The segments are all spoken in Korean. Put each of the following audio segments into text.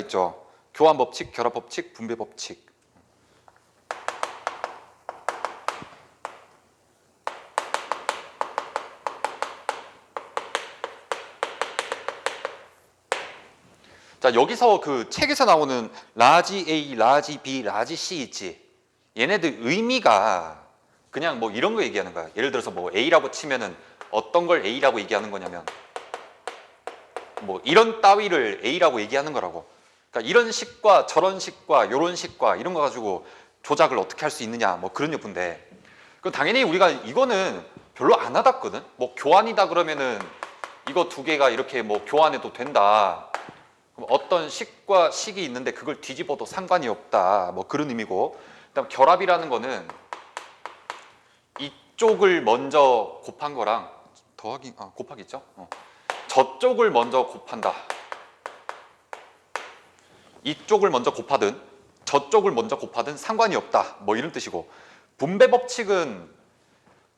있죠. 교환 법칙, 결합 법칙, 분배 법칙. 자, 여기서 그 책에서 나오는 라지 A, 라지 B, 라지 C 있지. 얘네들 의미가 그냥 뭐 이런 거 얘기하는 거야. 예를 들어서 뭐 A라고 치면은 어떤 걸 A라고 얘기하는 거냐면 뭐 이런 따위를 A라고 얘기하는 거라고. 그러니까 이런 식과 저런 식과 요런 식과 이런 거 가지고 조작을 어떻게 할 수 있느냐 뭐 그런 여부인데, 그 당연히 우리가 이거는 별로 안 와닿거든. 뭐 교환이다 그러면은 이거 두 개가 이렇게 뭐 교환해도 된다. 그럼 어떤 식과 식이 있는데 그걸 뒤집어도 상관이 없다. 뭐 그런 의미고. 그다음 결합이라는 거는 이쪽을 먼저 곱한 거랑 더하기 곱하기 있죠. 저쪽을 먼저 곱한다. 이쪽을 먼저 곱하든 저쪽을 먼저 곱하든 상관이 없다. 뭐 이런 뜻이고, 분배 법칙은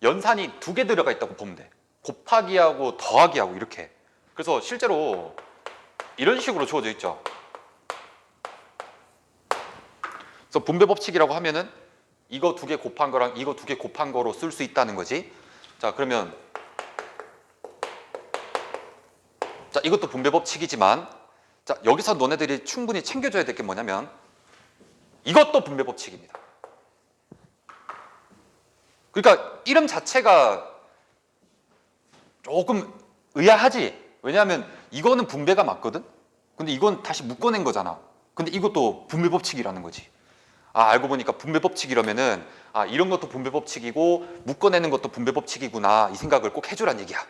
연산이 두 개 들어가 있다고 보면 돼. 곱하기하고 더하기하고 이렇게. 그래서 실제로 이런 식으로 주어져 있죠. 그래서 분배 법칙이라고 하면은 이거 두 개 곱한 거랑 이거 두 개 곱한 거로 쓸 수 있다는 거지. 자, 그러면 자, 이것도 분배 법칙이지만 자, 여기서 너네들이 충분히 챙겨줘야 될 게 뭐냐면 이것도 분배 법칙입니다. 그러니까 이름 자체가 조금 의아하지. 왜냐하면 이거는 분배가 맞거든. 근데 이건 다시 묶어낸 거잖아. 근데 이것도 분배 법칙이라는 거지. 알고 보니까 분배 법칙이라면은 이런 것도 분배 법칙이고 묶어내는 것도 분배 법칙이구나, 이 생각을 꼭 해주란 얘기야.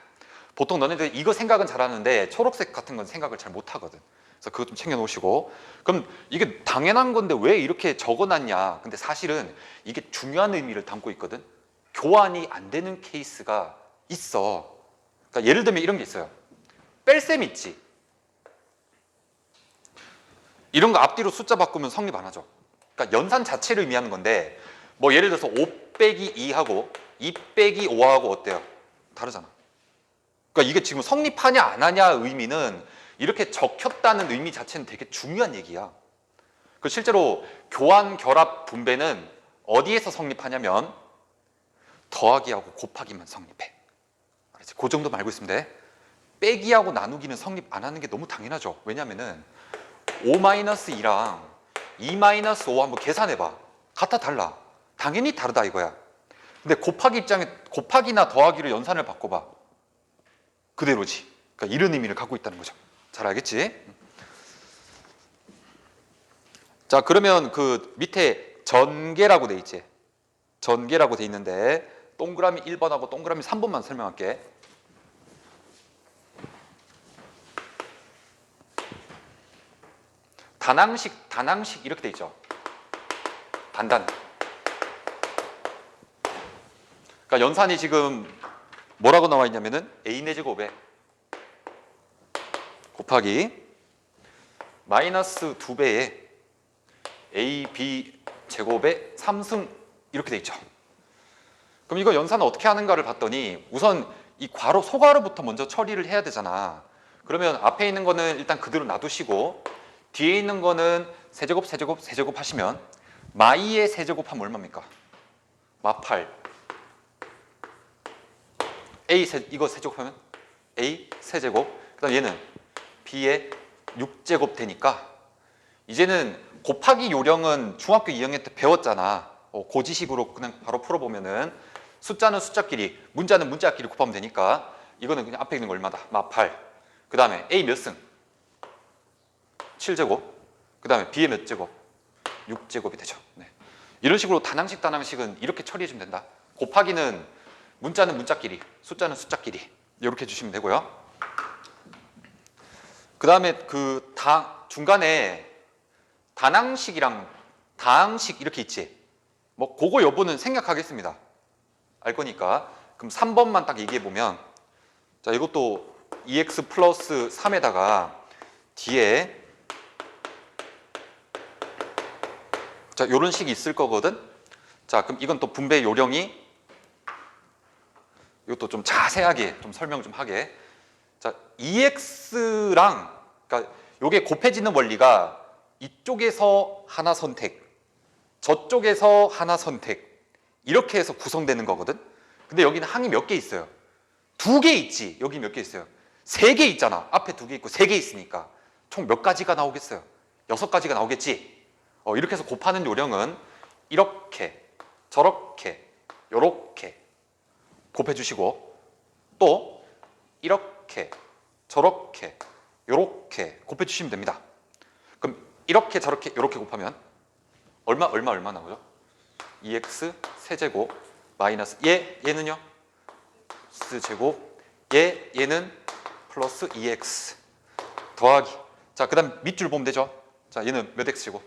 보통 너네들 이거 생각은 잘하는데 초록색 같은 건 생각을 잘 못하거든. 그래서 그거 좀 챙겨 놓으시고. 그럼 이게 당연한 건데 왜 이렇게 적어놨냐. 근데 사실은 이게 중요한 의미를 담고 있거든. 교환이 안 되는 케이스가 있어. 그러니까 예를 들면 이런 게 있어요. 뺄셈 있지. 이런 거 앞뒤로 숫자 바꾸면 성립 안 하죠. 그러니까 연산 자체를 의미하는 건데, 뭐 예를 들어서 5 빼기 2하고 2 빼기 5하고 어때요? 다르잖아. 그러니까 이게 지금 성립하냐 안 하냐 의미는 이렇게 적혔다는 의미 자체는 되게 중요한 얘기야. 그 실제로 교환, 결합, 분배는 어디에서 성립하냐면 더하기하고 곱하기만 성립해. 그 정도만 알고 있으면 돼. 빼기하고 나누기는 성립 안 하는 게 너무 당연하죠. 왜냐면은 5-2랑 2-5 한번 계산해봐. 같아 달라. 당연히 다르다 이거야. 근데 곱하기 입장에 곱하기나 더하기로 연산을 바꿔봐. 그대로지. 그러니까 이런 의미를 갖고 있다는 거죠. 잘 알겠지? 자, 그러면 그 밑에 전개라고 돼 있지. 전개라고 돼 있는데 동그라미 1번하고 동그라미 3번만 설명할게. 단항식 이렇게 돼 있죠. 단단. 그러니까 연산이 지금 뭐라고 나와 있냐면은 a의 제곱에 곱하기 마이너스 2배의 ab 제곱의 3승 이렇게 돼 있죠. 그럼 이거 연산을 어떻게 하는가를 봤더니 우선 이 괄호 소괄호부터 먼저 처리를 해야 되잖아. 그러면 앞에 있는 거는 일단 그대로 놔두시고 뒤에 있는 거는 세제곱 세제곱 세제곱 하시면 마이의 세제곱 하면 얼마입니까? 마8. 이거 세제곱하면 a 세제곱, 그 다음 얘는 b의 6제곱 되니까 이제는 곱하기 요령은 중학교 2학년 때 배웠잖아. 고지식으로 그냥 바로 풀어보면은 숫자는 숫자끼리, 문자는 문자끼리 곱하면 되니까 이거는 그냥 앞에 있는 거 얼마다? 마8. 그 다음에 a 몇 승? 7제곱. 그 다음에 b의 몇 제곱? 6제곱이 되죠. 네. 이런 식으로 단항식은 이렇게 처리해주면 된다. 곱하기는 문자는 문자끼리, 숫자는 숫자끼리 이렇게 해주시면 되고요. 그 다음에 중간에 단항식이랑 다항식 이렇게 있지. 뭐 그거 여부는 생략하겠습니다. 알 거니까. 그럼 3번만 딱 얘기해 보면, 자, 이것도 2x 플러스 3에다가 뒤에 자, 요런 식이 있을 거거든. 자, 그럼 이건 또 분배 요령이 이것도 좀 자세하게 좀 설명 좀 하게. 자, 2x랑 그러니까 요게 곱해지는 원리가 이쪽에서 하나 선택, 저쪽에서 하나 선택 이렇게 해서 구성되는 거거든. 근데 여기는 항이 몇 개 있어요? 2개 있지. 여기 몇 개 있어요? 3개 있잖아. 앞에 2개 있고 3개 있으니까 총 몇 가지가 나오겠어요? 6가지가 나오겠지. 이렇게 해서 곱하는 요령은 이렇게, 저렇게, 요렇게 곱해주시고, 또 이렇게, 저렇게, 요렇게 곱해주시면 됩니다. 그럼 이렇게, 저렇게, 요렇게 곱하면 얼마 나오죠? 2x 세제곱 마이너스 얘는요? x제곱 얘는 플러스 2x 더하기, 자, 그 다음 밑줄 보면 되죠? 자, 얘는 몇 x제곱?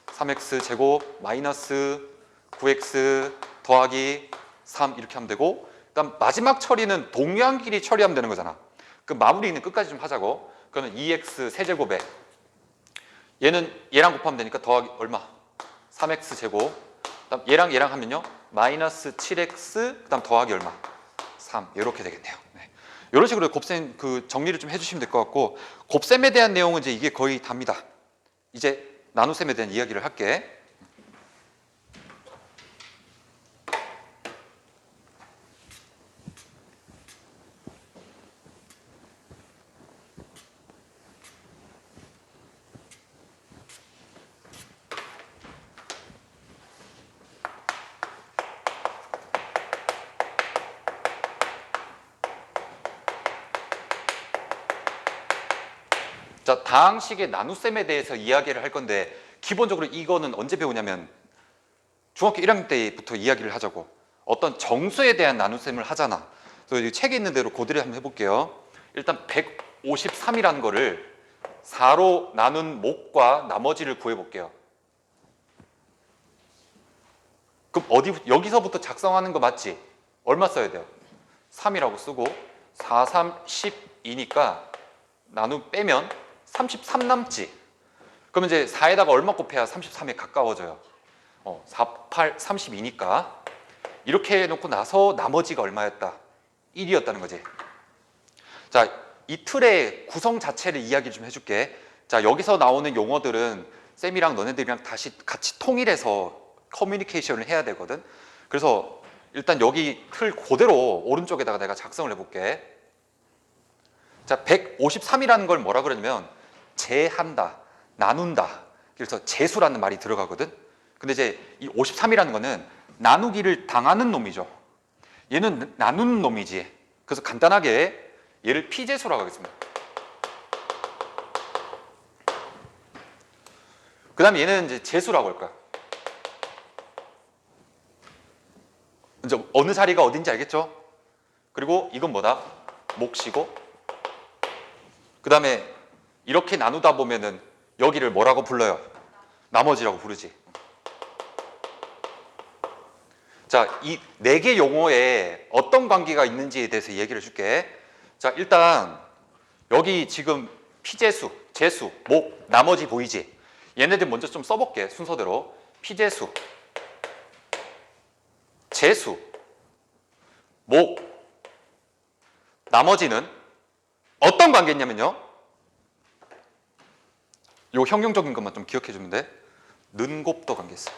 3x제곱 마이너스 9x 더하기 3 이렇게 하면 되고, 그 다음 마지막 처리는 동량끼리 처리하면 되는 거잖아. 그 마무리는 끝까지 좀 하자고. 그거는 2x 세제곱에 얘는 얘랑 곱하면 되니까 더하기 얼마? 3x제곱, 그다음 얘랑 하면요 마이너스 7x, 그다음 더하기 얼마? 3 이렇게 되겠네요. 네. 이런 식으로 곱셈 그 정리를 좀 해주시면 될 것 같고, 곱셈에 대한 내용은 이제 이게 거의 답니다. 이제 나눗셈에 대한 이야기를 할게. 자, 다항식의 나눗셈에 대해서 이야기를 할 건데, 기본적으로 이거는 언제 배우냐면 중학교 1학년 때부터 이야기를 하자고. 어떤 정수에 대한 나눗셈을 하잖아. 그래서 이 책에 있는 대로 그대로 한번 해볼게요. 일단 153이라는 거를 4로 나눈 목과 나머지를 구해볼게요. 그럼 여기서부터 작성하는 거 맞지? 얼마 써야 돼요? 3이라고 쓰고 4, 3, 12니까 빼면 33 남지. 그러면 이제 4에다가 얼마 곱해야 33에 가까워져요? 4, 8, 32니까 이렇게 해놓고 나서 나머지가 얼마였다? 1이었다는 거지. 자, 이 틀의 구성 자체를 이야기 좀 해줄게. 자, 여기서 나오는 용어들은 쌤이랑 너네들이랑 다시 같이 통일해서 커뮤니케이션을 해야 되거든. 그래서 일단 여기 틀 그대로 오른쪽에다가 내가 작성을 해볼게. 자, 153이라는 걸 뭐라 그러냐면 제한다, 나눈다. 그래서 제수라는 말이 들어가거든. 근데 이제 이 53이라는 거는 나누기를 당하는 놈이죠. 얘는 나누는 놈이지. 그래서 간단하게 얘를 피제수라고 하겠습니다. 그 다음에 얘는 이제 제수라고 할 거야. 이제 어느 자리가 어딘지 알겠죠? 그리고 이건 뭐다? 몫이고, 그 다음에 이렇게 나누다 보면은 여기를 뭐라고 불러요? 나머지라고 부르지. 자, 이 4개 용어에 어떤 관계가 있는지에 대해서 얘기를 해줄게. 자, 일단 여기 지금 피제수, 제수, 목, 나머지 보이지? 얘네들 먼저 좀 써볼게, 순서대로. 피제수, 제수, 목, 나머지는 어떤 관계냐면요, 요 형용적인 것만 좀 기억해 주면 돼. 는곱도 관계 있어.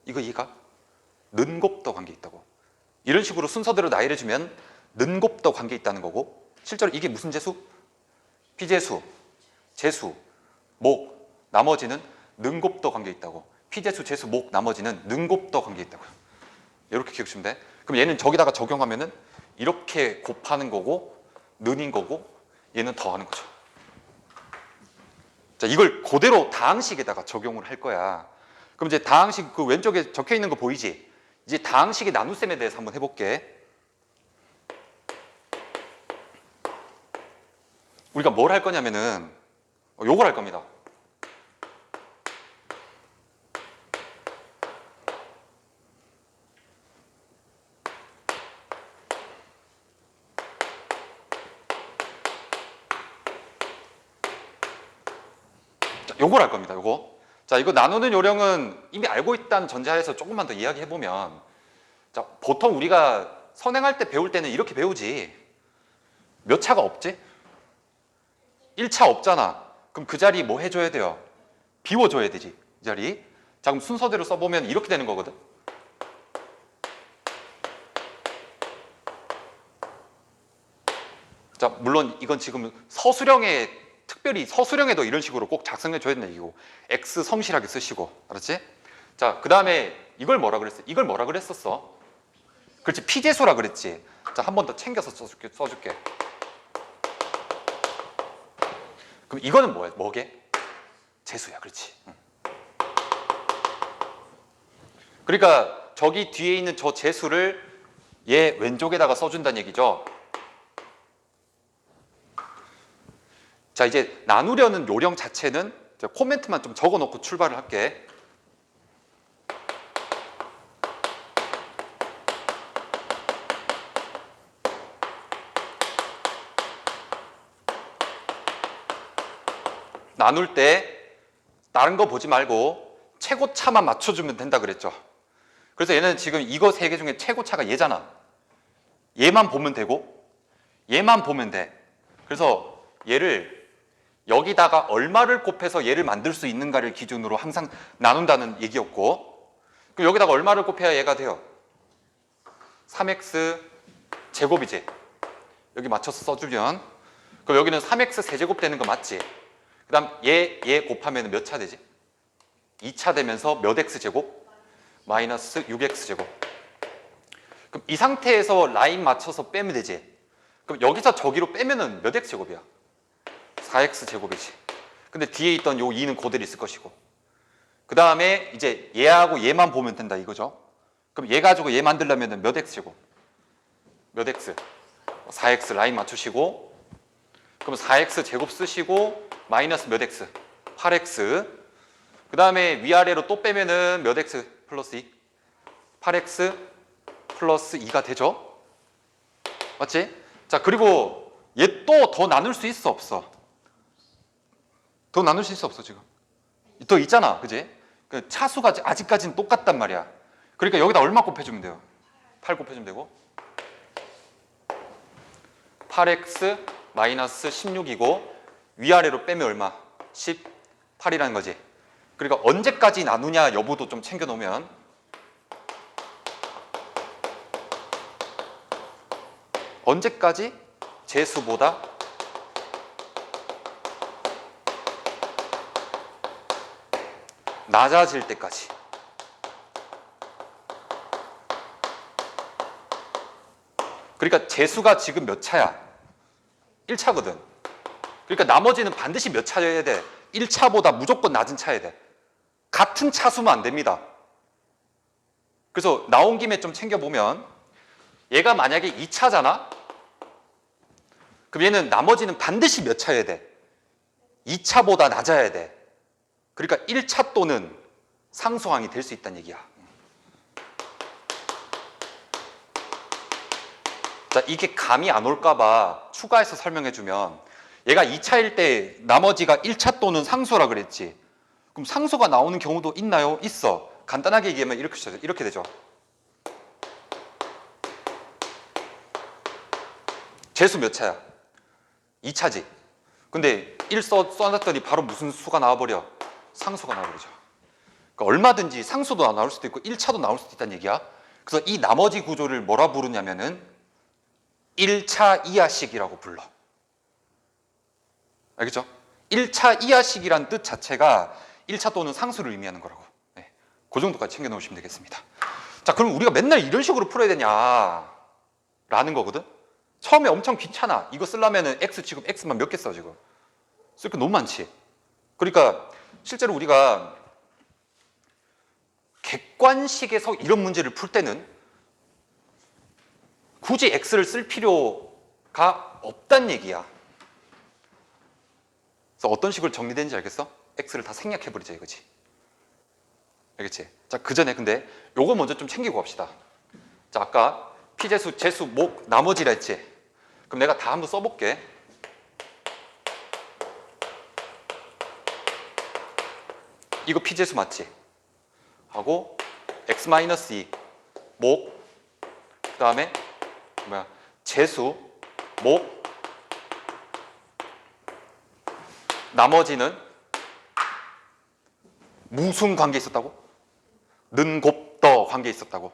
이거 이해가? 는곱도 관계 있다고. 이런 식으로 순서대로 나열해 주면 는곱도 관계 있다는 거고, 실제로 이게 무슨 제수? 피제수, 제수, 목, 나머지는 는곱도 관계 있다고. 피제수, 제수, 목, 나머지는 는곱도 관계 있다고요. 이렇게 기억해 주면 돼. 그럼 얘는 저기다가 적용하면은 이렇게 곱하는 거고, 는인 거고, 얘는 더하는 거죠. 자, 이걸 그대로 다항식에다가 적용을 할 거야. 그럼 이제 다항식 그 왼쪽에 적혀 있는 거 보이지? 이제 다항식의 나눗셈에 대해서 한번 해볼게. 우리가 뭘 할 거냐면은 요걸 할 겁니다. 자, 요걸 할 겁니다. 요거. 자, 이거 나누는 요령은 이미 알고 있다는 전제하에서 조금만 더 이야기해보면, 자, 보통 우리가 선행할 때 배울 때는 이렇게 배우지. 몇 차가 없지? 1차 없잖아. 그럼 그 자리 뭐 해줘야 돼요? 비워줘야 되지, 이 자리. 자, 그럼 순서대로 써보면 이렇게 되는 거거든. 자, 물론 이건 지금 서술형에, 특별히 서술형에도 이런 식으로 꼭 작성해줘야 된다, 이거. X 성실하게 쓰시고, 알았지? 자, 그 다음에 이걸 뭐라 그랬어? 이걸 뭐라 그랬었어? 그렇지, 피재수라 그랬지. 자, 한 번 더 챙겨서 써줄게. 그럼 이거는 뭐야? 뭐게? 재수야, 그렇지. 응. 그러니까 저기 뒤에 있는 저 재수를 얘 왼쪽에다가 써준다는 얘기죠. 자, 이제 나누려는 요령 자체는 코멘트만 좀 적어놓고 출발을 할게. 나눌 때 다른 거 보지 말고 최고차만 맞춰주면 된다 그랬죠. 그래서 얘는 지금 이거 세 개 중에 최고차가 얘잖아. 얘만 보면 되고 얘만 보면 돼. 그래서 얘를 여기다가 얼마를 곱해서 얘를 만들 수 있는가를 기준으로 항상 나눈다는 얘기였고, 그럼 여기다가 얼마를 곱해야 얘가 돼요? 3x 제곱이지. 여기 맞춰서 써주면, 그럼 여기는 3x 세제곱 되는 거 맞지? 그 다음 얘 곱하면 몇 차 되지? 2차 되면서 몇 x 제곱? 마이너스 6x 제곱. 그럼 이 상태에서 라인 맞춰서 빼면 되지. 그럼 여기서 저기로 빼면은 몇 x 제곱이야? 4x 제곱이지. 근데 뒤에 있던 요 2는 그대로 있을 것이고, 그 다음에 이제 얘하고 얘만 보면 된다 이거죠. 그럼 얘 가지고 얘 만들려면 몇 x 제곱? 몇 x? 4x 라인 맞추시고, 그럼 4x 제곱 쓰시고 마이너스 몇 x? 8x. 그 다음에 위아래로 또 빼면은 몇 x 플러스 2? 8x 플러스 2가 되죠? 맞지? 자, 그리고 얘 또 더 나눌 수 있어 없어? 더 나눌 수 있어 없어 지금? 더 있잖아, 그지? 그 차수가 아직까지는 똑같단 말이야. 그러니까 여기다 얼마 곱해주면 돼요? 8 곱해주면 되고, 8x 마이너스 16이고 위아래로 빼면 얼마? 18이라는 거지. 그러니까 언제까지 나누냐 여부도 좀 챙겨놓으면, 언제까지 재수보다 낮아질 때까지. 그러니까 재수가 지금 몇 차야? 1차거든. 그러니까 나머지는 반드시 몇 차여야 돼? 1차보다 무조건 낮은 차여야 돼. 같은 차수면 안 됩니다. 그래서 나온 김에 좀 챙겨보면, 얘가 만약에 2차잖아? 그럼 얘는 나머지는 반드시 몇 차여야 돼? 2차보다 낮아야 돼. 그러니까 1차 또는 상수항이 될 수 있다는 얘기야. 자, 이게 감이 안 올까봐 추가해서 설명해주면, 얘가 2차일 때 나머지가 1차 또는 상수라 그랬지. 그럼 상수가 나오는 경우도 있나요? 있어. 간단하게 얘기하면 이렇게 되죠. 재수 몇 차야? 2차지. 근데 1 써놨더니 바로 무슨 수가 나와버려? 상수가 나와버리죠. 그러니까 얼마든지 상수도 나올 수도 있고 1차도 나올 수도 있다는 얘기야. 그래서 이 나머지 구조를 뭐라 부르냐면은 1차 이하식이라고 불러. 알겠죠? 1차 이하식이란 뜻 자체가 1차 또는 상수를 의미하는 거라고. 네. 그 정도까지 챙겨 놓으시면 되겠습니다. 자, 그럼 우리가 맨날 이런 식으로 풀어야 되냐? 라는 거거든? 처음에 엄청 귀찮아. 이거 쓰려면은 X, 지금 X만 몇 개 써, 지금. 쓸 게 너무 많지. 그러니까 실제로 우리가 객관식에서 이런 문제를 풀 때는 굳이 X를 쓸 필요가 없다는 얘기야. 그래서 어떤 식으로 정리되는지 알겠어? X를 다 생략해버리자 이거지. 알겠지? 자, 그 전에 근데 요거 먼저 좀 챙기고 갑시다. 자, 아까 피재수, 재수, 목, 나머지라 했지? 그럼 내가 다 한번 써볼게. 이거 피재수 맞지? 하고 x-2 목, 그 다음에 뭐야? 재수, 목, 나머지는 무슨 관계에 있었다고? 는곱더 관계에 있었다고.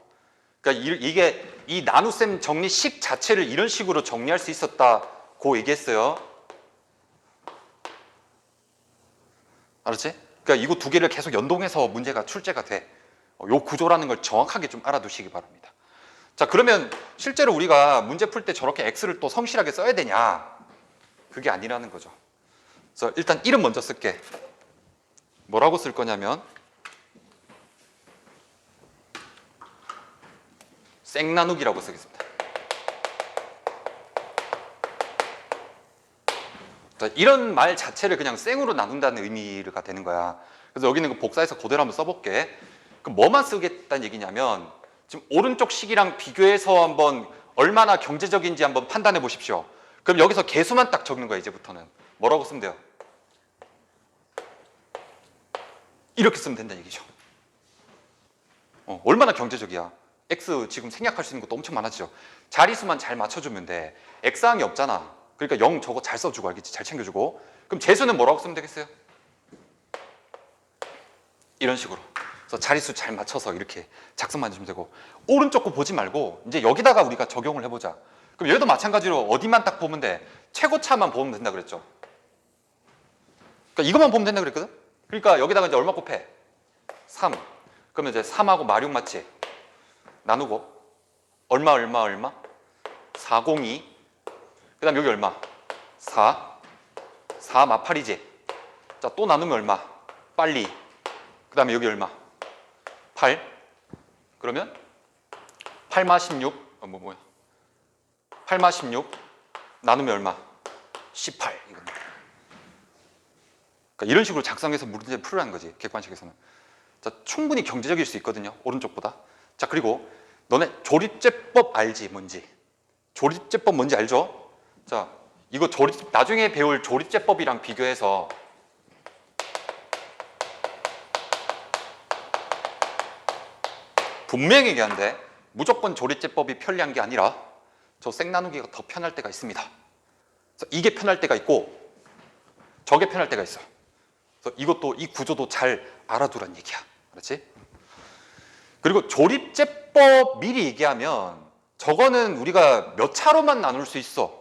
그러니까 이게 이 나눗셈 정리식 자체를 이런 식으로 정리할 수 있었다고 얘기했어요. 알았지? 그러니까 이거 두 개를 계속 연동해서 문제가 출제가 돼. 요 구조라는 걸 정확하게 좀 알아두시기 바랍니다. 자, 그러면 실제로 우리가 문제 풀 때 저렇게 x를 또 성실하게 써야 되냐? 그게 아니라는 거죠. 그래서 일단 이름 먼저 쓸게. 뭐라고 쓸 거냐면 쌩나누기라고 쓰겠습니다. 자, 이런 말 자체를 그냥 쌩으로 나눈다는 의미가 되는 거야. 그래서 여기는 그 복사해서 그대로 한번 써볼게. 그럼 뭐만 쓰겠다는 얘기냐면 지금 오른쪽 식이랑 비교해서 한번 얼마나 경제적인지 한번 판단해 보십시오. 그럼 여기서 개수만 딱 적는 거야. 이제부터는 뭐라고 쓰면 돼요? 이렇게 쓰면 된다는 얘기죠. 얼마나 경제적이야. X 지금 생략할 수 있는 것도 엄청 많아지죠. 자리수만 잘 맞춰주면 돼. X항이 없잖아. 그러니까 0 저거 잘 써주고 알겠지? 잘 챙겨주고. 그럼 재수는 뭐라고 쓰면 되겠어요? 이런 식으로. 그래서 자리수 잘 맞춰서 이렇게 작성만 해주면 되고, 오른쪽 거 보지 말고 이제 여기다가 우리가 적용을 해보자. 그럼 얘도 마찬가지로 어디만 딱 보면 돼? 최고차만 보면 된다 그랬죠. 그러니까 이것만 보면 된다 그랬거든. 그러니까 여기다가 이제 얼마 곱해? 3. 그러면 이제 3하고 마륙 맞지? 나누고 얼마 402. 그 다음 여기 얼마? 4 마팔이지. 자, 또 나누면 얼마? 빨리. 그 다음에 여기 얼마? 8. 그러면 8마 16. 뭐야? 8마 16 나누면 얼마? 18. 이거. 그러니까 이런 식으로 작성해서 문제를 풀으라는 거지. 객관식에서는. 자, 충분히 경제적일 수 있거든요. 오른쪽보다. 자, 그리고 너네 조립제법 알지? 뭔지. 조립제법 뭔지 알죠? 자, 이거 나중에 배울 조립제법이랑 비교해서 분명히 얘기하는데 무조건 조립제법이 편리한 게 아니라 저 쌩나누기가 더 편할 때가 있습니다. 그래서 이게 편할 때가 있고 저게 편할 때가 있어. 그래서 이것도 이 구조도 잘 알아두란 얘기야. 그렇지? 그리고 조립제법 미리 얘기하면 저거는 우리가 몇 차로만 나눌 수 있어.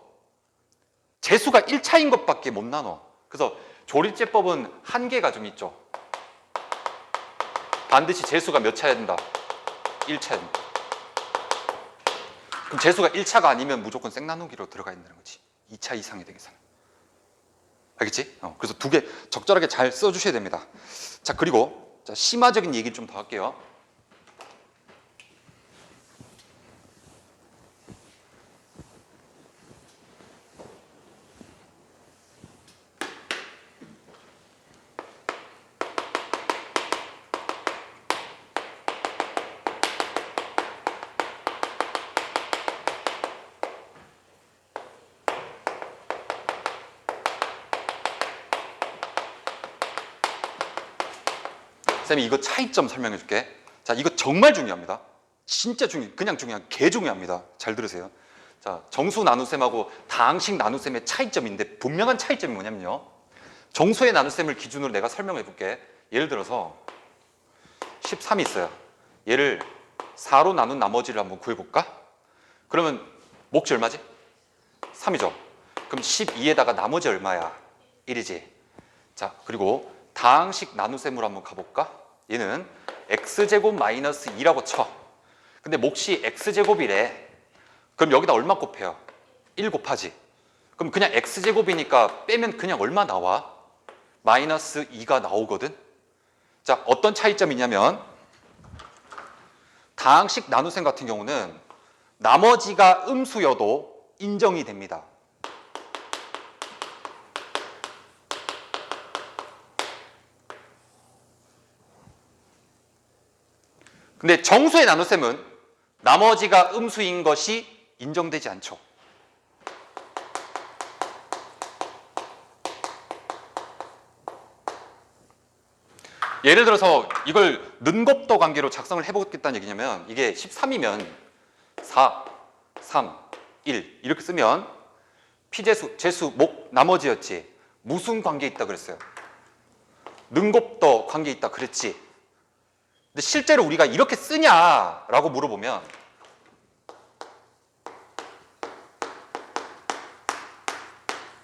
재수가 1차인 것밖에 못 나눠. 그래서 조립제법은 한계가 좀 있죠. 반드시 재수가 몇 차여야 된다? 1차야 된다. 그럼 재수가 1차가 아니면 무조건 쌩나누기로 들어가 있는 거지. 2차 이상이 되겠어는. 알겠지? 그래서 두 개 적절하게 잘 써주셔야 됩니다. 자, 그리고 자, 심화적인 얘기를 좀 더 할게요. 쌤이 이거 차이점 설명해 줄게. 자, 이거 정말 중요합니다. 진짜 그냥 중요한, 개 중요합니다. 잘 들으세요. 자, 정수 나눗셈하고 다항식 나눗셈의 차이점인데 분명한 차이점이 뭐냐면요. 정수의 나눗셈을 기준으로 내가 설명해 볼게. 예를 들어서 13이 있어요. 얘를 4로 나눈 나머지를 한번 구해볼까? 그러면 몫이 얼마지? 3이죠. 그럼 12에다가 나머지 얼마야? 1이지. 자, 그리고 다항식 나눗셈으로 한번 가볼까? 얘는 x제곱 마이너스 2라고 쳐. 근데 몫이 x제곱이래. 그럼 여기다 얼마 곱해요? 1 곱하지. 그럼 그냥 x제곱이니까 빼면 그냥 얼마 나와? 마이너스 2가 나오거든. 자, 어떤 차이점이냐면 다항식 나눗셈 같은 경우는 나머지가 음수여도 인정이 됩니다. 근데 정수의 나눗셈은 나머지가 음수인 것이 인정되지 않죠. 예를 들어서 이걸 는곱더 관계로 작성을 해보겠다는 얘기냐면 이게 13이면 4, 3, 1 이렇게 쓰면 피재수, 재수, 목, 나머지였지. 무슨 관계 있다 그랬어요? 능곱더 관계 있다 그랬지. 근데 실제로 우리가 이렇게 쓰냐라고 물어보면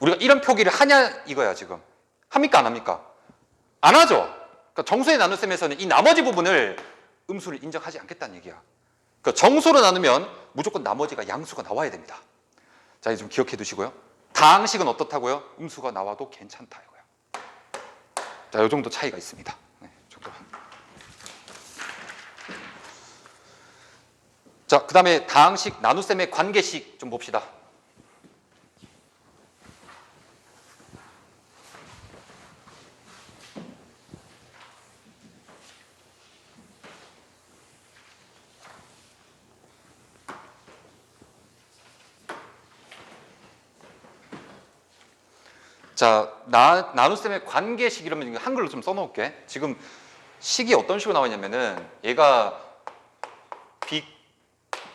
우리가 이런 표기를 하냐 이거야 지금. 합니까 안 합니까? 안 하죠. 그러니까 정수의 나눗셈에서는 이 나머지 부분을 음수를 인정하지 않겠다는 얘기야. 그러니까 정수로 나누면 무조건 나머지가 양수가 나와야 됩니다. 자, 이제 좀 기억해 두시고요. 다항식은 어떻다고요? 음수가 나와도 괜찮다 이거야. 자, 이 정도 차이가 있습니다. 네, 정도. 자, 그 다음에 다항식 나눗셈의 관계식 좀 봅시다. 자, 나눗셈의 관계식 이러면 한글로 좀 써놓을게. 지금 식이 어떤 식으로 나와 있냐면은 얘가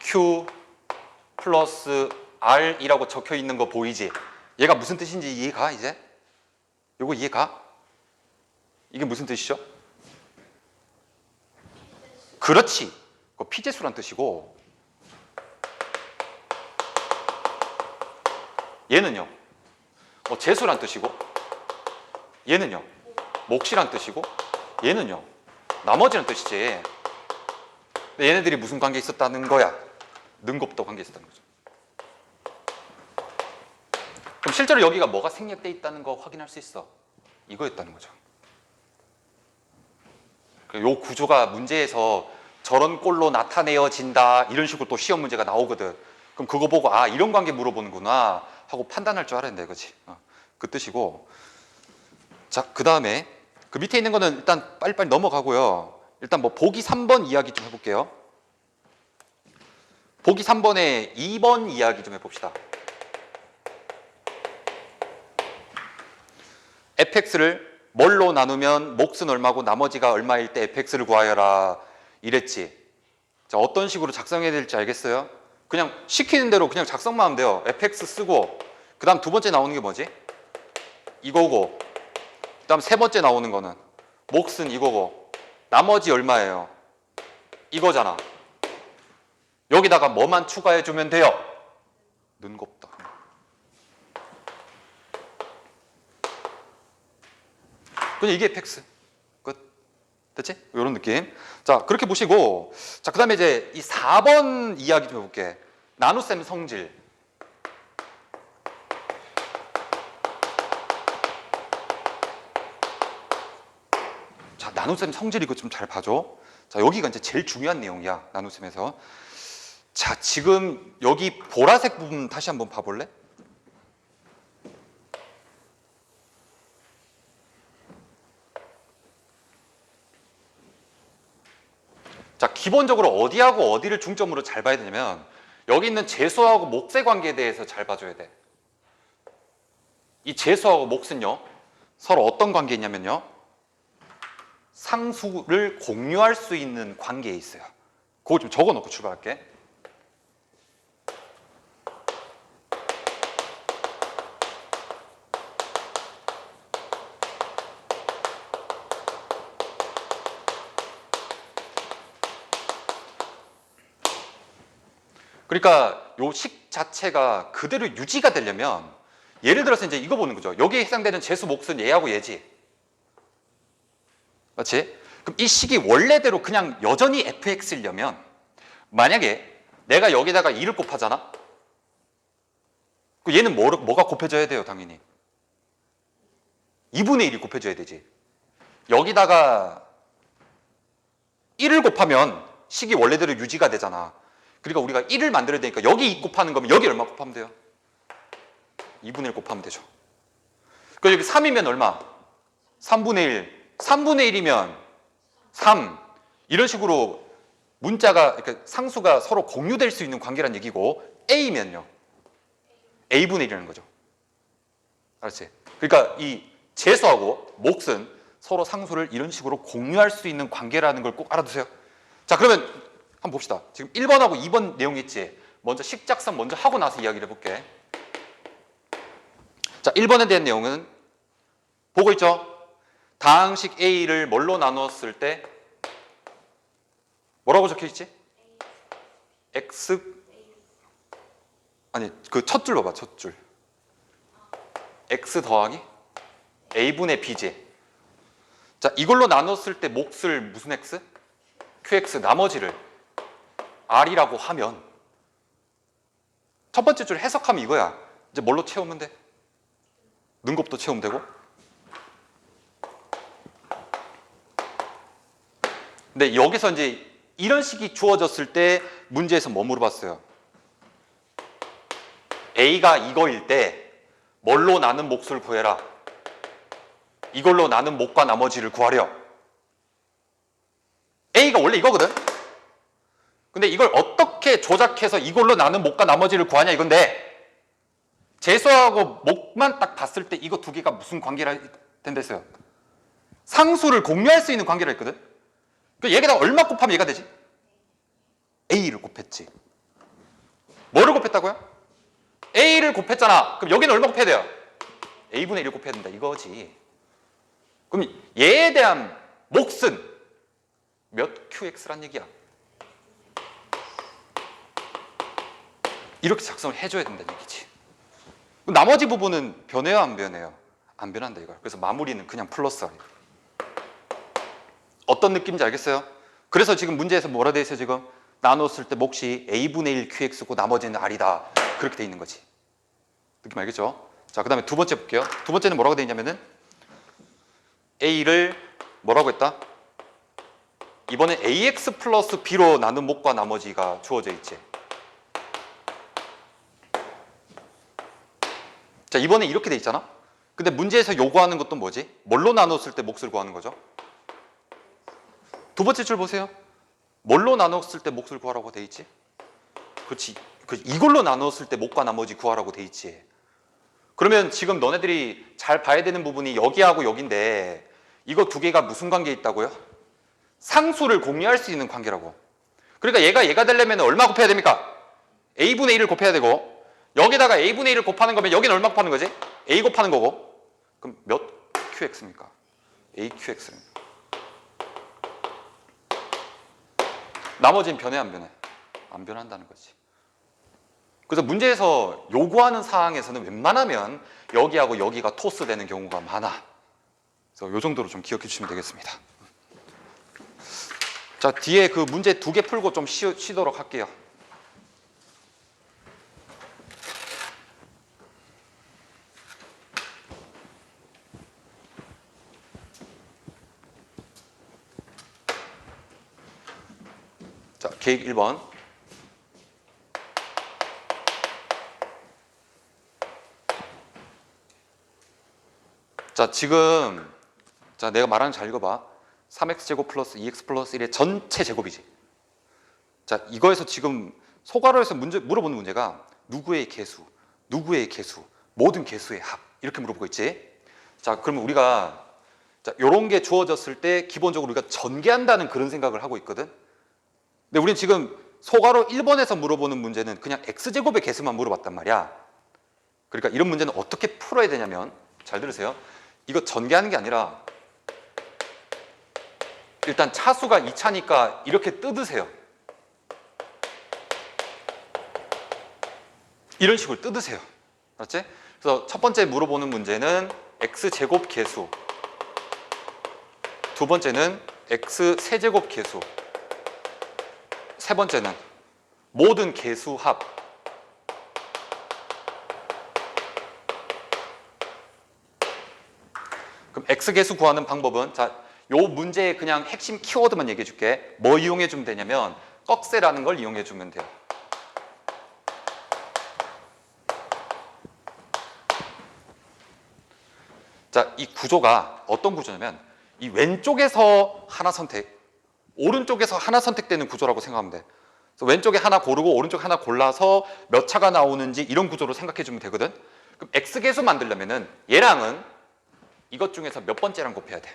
BQ 플러스 R이라고 적혀 있는 거 보이지? 얘가 무슨 뜻인지 이해가 이제? 요거 이해가? 이게 무슨 뜻이죠? 그렇지. 그 피제수란 뜻이고 얘는요? 재수란 뜻이고 얘는요? 몫이란 뜻이고 얘는요? 나머지란 뜻이지. 근데 얘네들이 무슨 관계 있었다는 거야? 능곱도 관계 있었다는 거죠. 그럼 실제로 여기가 뭐가 생략돼 있다는 거 확인할 수 있어. 이거였다는 거죠. 요 구조가 문제에서 저런 꼴로 나타내어진다 이런 식으로 또 시험 문제가 나오거든. 그럼 그거 보고 아 이런 관계 물어보는구나 하고 판단할 줄 알았는데 그렇지. 그 뜻이고. 자, 그 다음에 그 밑에 있는 거는 일단 빨리빨리 넘어가고요. 일단 뭐 보기 3번 이야기 좀 해볼게요. 보기 3번에 2번 이야기 좀 해봅시다. fx를 뭘로 나누면 몫은 얼마고 나머지가 얼마일 때 fx를 구하여라 이랬지. 자, 어떤 식으로 작성해야 될지 알겠어요? 그냥 시키는 대로 그냥 작성만 하면 돼요. fx 쓰고 그 다음 두 번째 나오는 게 뭐지? 이거고 그 다음 세 번째 나오는 거는 몫은 이거고 나머지 얼마예요? 이거잖아. 여기다가 뭐만 추가해주면 돼요? 능곱다. 그냥 이게 fx. 끝. 됐지? 이런 느낌. 자, 그렇게 보시고 자, 그 다음에 이제 이 4번 이야기 좀 해볼게. 나눗셈 성질. 자, 나눗셈 성질 이거 좀 잘 봐줘. 자, 여기가 이제 제일 중요한 내용이야. 나눗셈에서. 자, 지금 여기 보라색 부분 다시 한번 봐볼래? 자, 기본적으로 어디하고 어디를 중점으로 잘 봐야 되냐면 여기 있는 재수하고 몫의 관계에 대해서 잘 봐줘야 돼. 이 재수하고 몫은요 서로 어떤 관계에 있냐면요 상수를 공유할 수 있는 관계에 있어요. 그거 좀 적어놓고 출발할게. 그러니까 요 식 자체가 그대로 유지가 되려면 예를 들어서 이제 이거 보는 거죠. 여기에 해당되는 재수 몫은 얘하고 얘지. 맞지? 그럼 이 식이 원래대로 그냥 여전히 fx이려면 만약에 내가 여기다가 2를 곱하잖아? 그럼 얘는 뭐가 곱해져야 돼요? 당연히 2분의 1이 곱해져야 되지. 여기다가 1을 곱하면 식이 원래대로 유지가 되잖아. 그러니까 우리가 1을 만들어야 되니까 여기 2 곱하는 거면 여기 얼마 곱하면 돼요? 2분의 1 곱하면 되죠. 그럼 여기 3이면 얼마? 3분의 1. 3분의 1이면 3. 이런 식으로 문자가, 그러니까 상수가 서로 공유될 수 있는 관계란 얘기고 A면요. A분의 1이라는 거죠. 알았지? 그러니까 이 재수하고 몫은 서로 상수를 이런 식으로 공유할 수 있는 관계라는 걸 꼭 알아두세요. 자, 그러면 한번 봅시다. 지금 1번하고 2번 내용 있지? 먼저 식작성 먼저 하고 나서 이야기를 해볼게. 자, 1번에 대한 내용은 보고 있죠? 다항식 A를 뭘로 나누었을 때 뭐라고 적혀 있지? X 아니 그 첫 줄 봐봐. 첫 줄. X 더하기 A분의 B제. 자, 이걸로 나눴을 때 몫을 무슨 X? QX 나머지를 R이라고 하면 첫 번째 줄 해석하면 이거야. 이제 뭘로 채우면 돼? 능곱도 채우면 되고. 근데 여기서 이제 이런 식이 주어졌을 때 문제에서 뭐 물어봤어요? A가 이거일 때 뭘로 나눈 몫을 구해라. 이걸로 나눈 몫과 나머지를 구하려. A가 원래 이거거든. 근데 이걸 어떻게 조작해서 이걸로 나눈 몫과 나머지를 구하냐 이건데, 제수하고 몫만 딱 봤을 때 이거 두 개가 무슨 관계라 된다 했어요? 상수를 공유할 수 있는 관계라 했거든. 그러니까 얘가 얼마 곱하면 얘가 되지? A를 곱했지. 뭐를 곱했다고요? A를 곱했잖아. 그럼 여기는 얼마 곱해야 돼요? A분의 1을 곱해야 된다 이거지. 그럼 얘에 대한 몫은 몇 QX란 얘기야? 이렇게 작성을 해줘야 된다는 얘기지. 나머지 부분은 변해요 안 변해요? 안 변한다 이거야. 그래서 마무리는 그냥 플러스 아니야. 어떤 느낌인지 알겠어요? 그래서 지금 문제에서 뭐라 돼 있어요 지금? 나눴을 때 몫이 A분의 1 QX고 나머지는 R이다. 그렇게 돼 있는 거지. 느낌 알겠죠? 자, 그 다음에 두 번째 볼게요. 두 번째는 뭐라고 돼 있냐면은 A를 뭐라고 했다? 이번에 AX 플러스 B로 나눈 몫과 나머지가 주어져 있지. 자, 이번에 이렇게 돼 있잖아? 근데 문제에서 요구하는 것도 뭐지? 뭘로 나눴을 때 몫을 구하는 거죠? 두 번째 줄 보세요. 뭘로 나눴을 때 몫을 구하라고 돼 있지? 그렇지. 이걸로 나눴을 때 몫과 나머지 구하라고 돼 있지. 그러면 지금 너네들이 잘 봐야 되는 부분이 여기하고 여기인데 이거 두 개가 무슨 관계에 있다고요? 상수를 공유할 수 있는 관계라고. 그러니까 얘가 되려면 얼마 곱해야 됩니까? A분의 1을 곱해야 되고, 여기다가 A분의 1을 곱하는 거면 여기는 얼마 곱하는 거지? A 곱하는 거고. 그럼 몇 QX입니까? AQX입니다. 나머지는 변해 안 변해? 안 변한다는 거지. 그래서 문제에서 요구하는 사항에서는 웬만하면 여기하고 여기가 토스되는 경우가 많아. 그래서 요 정도로 좀 기억해 주시면 되겠습니다. 자, 뒤에 그 문제 두 개 풀고 좀 쉬도록 할게요. 자, 계획 1번. 자, 지금 자, 내가 말하는 거 잘 읽어봐. 3x제곱 플러스 2x 플러스 1의 전체 제곱이지. 자, 이거에서 지금 소괄호에서 물어보는 문제가 누구의 개수, 누구의 개수, 모든 개수의 합 이렇게 물어보고 있지. 자, 그러면 우리가 자, 요런 게 주어졌을 때 기본적으로 우리가 전개한다는 그런 생각을 하고 있거든. 근데 우리는 지금 소괄호 1번에서 물어보는 문제는 그냥 x제곱의 개수만 물어봤단 말이야. 그러니까 이런 문제는 어떻게 풀어야 되냐면, 잘 들으세요. 이거 전개하는 게 아니라 일단 차수가 2차니까 이렇게 뜯으세요. 이런 식으로 뜯으세요. 알았지? 그래서 첫 번째 물어보는 문제는 x제곱 개수, 두 번째는 x세제곱 개수, 세 번째는 모든 개수 합. 그럼 x개수 구하는 방법은, 자, 요 문제의 그냥 핵심 키워드만 얘기해 줄게. 뭐 이용해 주면 되냐면 꺽쇠라는 걸 이용해 주면 돼요. 자, 이 구조가 어떤 구조냐면 이 왼쪽에서 하나 선택, 오른쪽에서 하나 선택되는 구조라고 생각하면 돼. 그래서 왼쪽에 하나 고르고 오른쪽에 하나 골라서 몇 차가 나오는지 이런 구조로 생각해 주면 되거든. 그럼 x개수 만들려면은 얘랑은 이것 중에서 몇 번째랑 곱해야 돼?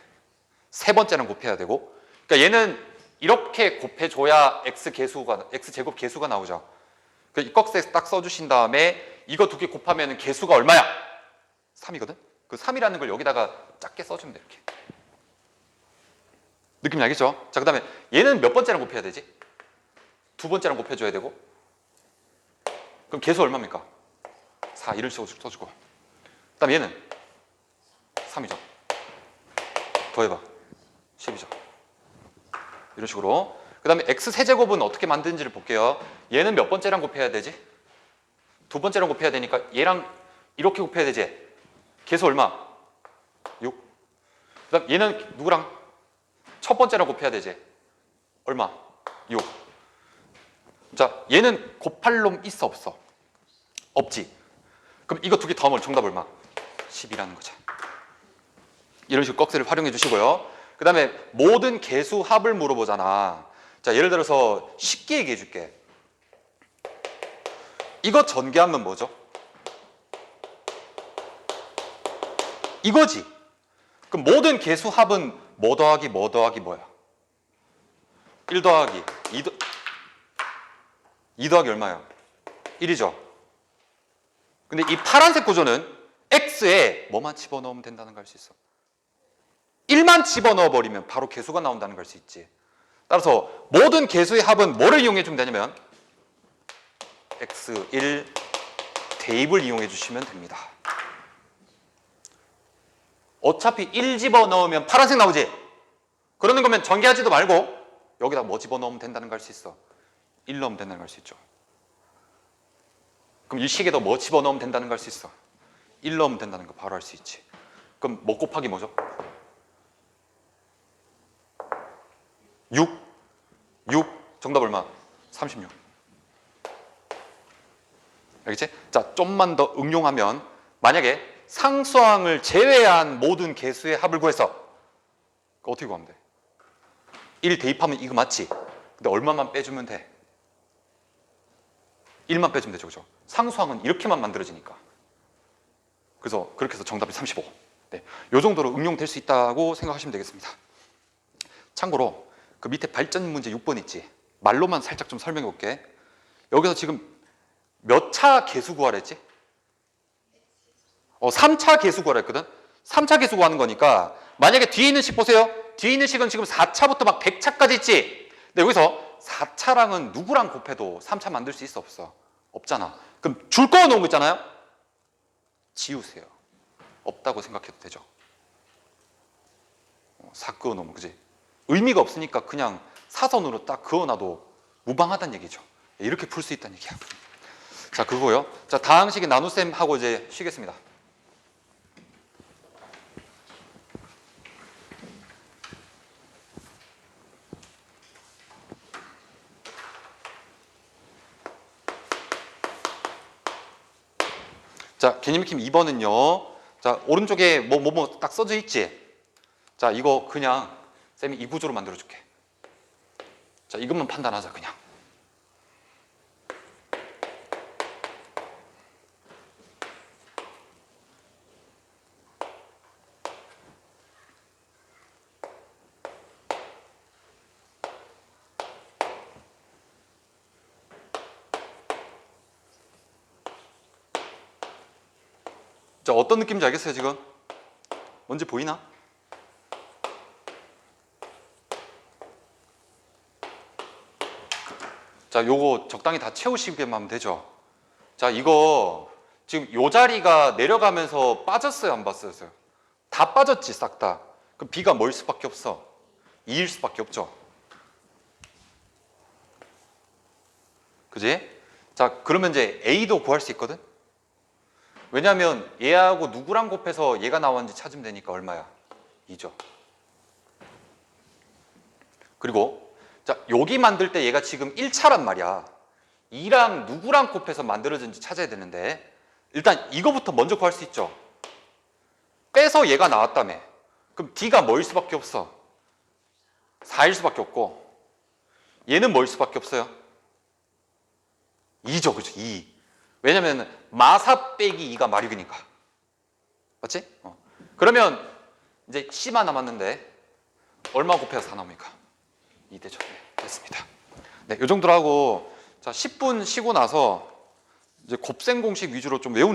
세 번째랑 곱해야 되고, 그러니까 얘는 이렇게 곱해줘야 x제곱 개수가 나오죠. 이 꺽쇠 딱 써주신 다음에 이거 두 개 곱하면 개수가 얼마야? 3이거든? 그 3이라는 걸 여기다가 작게 써주면 돼. 이렇게. 느낌이 알겠죠? 자, 그 다음에 얘는 몇 번째랑 곱해야 되지? 두 번째랑 곱해줘야 되고. 그럼 계수 얼마입니까? 4 이런 식으로 써주고. 그 다음에 얘는 3이죠. 더해봐. 10이죠. 이런 식으로. 그 다음에 x세제곱은 어떻게 만드는지를 볼게요. 얘는 몇 번째랑 곱해야 되지? 두 번째랑 곱해야 되니까 얘랑 이렇게 곱해야 되지? 계수 얼마? 6. 그 다음 얘는 누구랑? 첫 번째랑 곱해야 되지? 얼마? 6. 자, 얘는 곱할 놈 있어 없어? 없지. 그럼 이거 두 개 더하면 정답 얼마? 10이라는 거죠. 이런 식으로 꺽쇠를 활용해 주시고요. 그 다음에 모든 개수 합을 물어보잖아. 자, 예를 들어서 쉽게 얘기해 줄게. 이거 전개하면 뭐죠? 이거지. 그럼 모든 개수 합은 뭐 더하기 뭐 더하기 뭐야? 1 더하기 2 더하기 얼마야? 1이죠. 근데 이 파란색 구조는 x에 뭐만 집어넣으면 된다는 걸 알 수 있어. 1만 집어넣어 버리면 바로 개수가 나온다는 걸 알 수 있지. 따라서 모든 개수의 합은 뭐를 이용해 주면 되냐면 x1 대입을 이용해 주시면 됩니다. 어차피 1 집어넣으면 파란색 나오지? 그러는 거면 전개하지도 말고 여기다 뭐 집어넣으면 된다는 걸 알 수 있어. 1 넣으면 된다는 걸 알 수 있죠. 그럼 이 식에도 뭐 집어넣으면 된다는 걸 알 수 있어. 1 넣으면 된다는 거 바로 알 수 있지. 그럼 뭐 곱하기 뭐죠? 6. 정답 얼마? 36. 알겠지? 자, 좀만 더 응용하면 만약에 상수항을 제외한 모든 개수의 합을 구해서 어떻게 구하면 돼? 1 대입하면 이거 맞지? 근데 얼마만 빼주면 돼? 1만 빼주면 되죠. 그죠? 상수항은 이렇게만 만들어지니까. 그래서 그렇게 해서 정답이 35. 네, 이 정도로 응용될 수 있다고 생각하시면 되겠습니다. 참고로 그 밑에 발전 문제 6번 있지? 말로만 살짝 좀 설명해 볼게. 여기서 지금 몇 차 개수 구하라 했지? 3차 개수 구하라 했거든? 3차 개수 구하는 거니까 만약에 뒤에 있는 식 보세요. 뒤에 있는 식은 지금 4차부터 막 100차까지 있지? 근데 여기서 4차랑은 누구랑 곱해도 3차 만들 수 있어 없어? 없잖아. 그럼 줄 그어 놓은 거 있잖아요? 지우세요. 없다고 생각해도 되죠. 4 그어 놓으면 그지? 의미가 없으니까 그냥 사선으로 딱 그어놔도 무방하다는 얘기죠. 이렇게 풀 수 있다는 얘기야. 자, 그거요. 자, 다항 식의 나눗셈 하고 이제 쉬겠습니다. 자, 개념익힘 2번은요. 자, 오른쪽에 뭐 딱 써져 있지? 자, 이거 그냥 쌤이 이 구조로 만들어 줄게. 자, 이것만 판단하자 그냥. 자, 어떤 느낌인지 알겠어요, 지금? 뭔지 보이나? 자, 요거 적당히 다 채우시기만 하면 되죠. 자, 이거 지금 요 자리가 내려가면서 빠졌어요, 안 빠졌어요? 다 빠졌지, 싹 다. 그럼 B가 뭐일 수밖에 없어? 2일 수밖에 없죠. 그지? 자, 그러면 이제 A도 구할 수 있거든? 왜냐하면 얘하고 누구랑 곱해서 얘가 나왔는지 찾으면 되니까 얼마야? 2죠. 그리고 자, 여기 만들 때 얘가 지금 1차란 말이야. 2랑 누구랑 곱해서 만들어진지 찾아야 되는데 일단 이거부터 먼저 구할 수 있죠. 빼서 얘가 나왔다며. 그럼 D가 뭐일 수밖에 없어? 4일 수밖에 없고 얘는 뭐일 수밖에 없어요? 2죠. 그죠? 2. 왜냐면 마사 빼기 2가 마륙이니까. 맞지? 그러면 이제 C만 남았는데 얼마 곱해서 4 나옵니까? 2 되죠. 네, 됐습니다. 네, 이 정도로 하고 자, 10분 쉬고 나서 이제 곱셈 공식 위주로 좀 외우는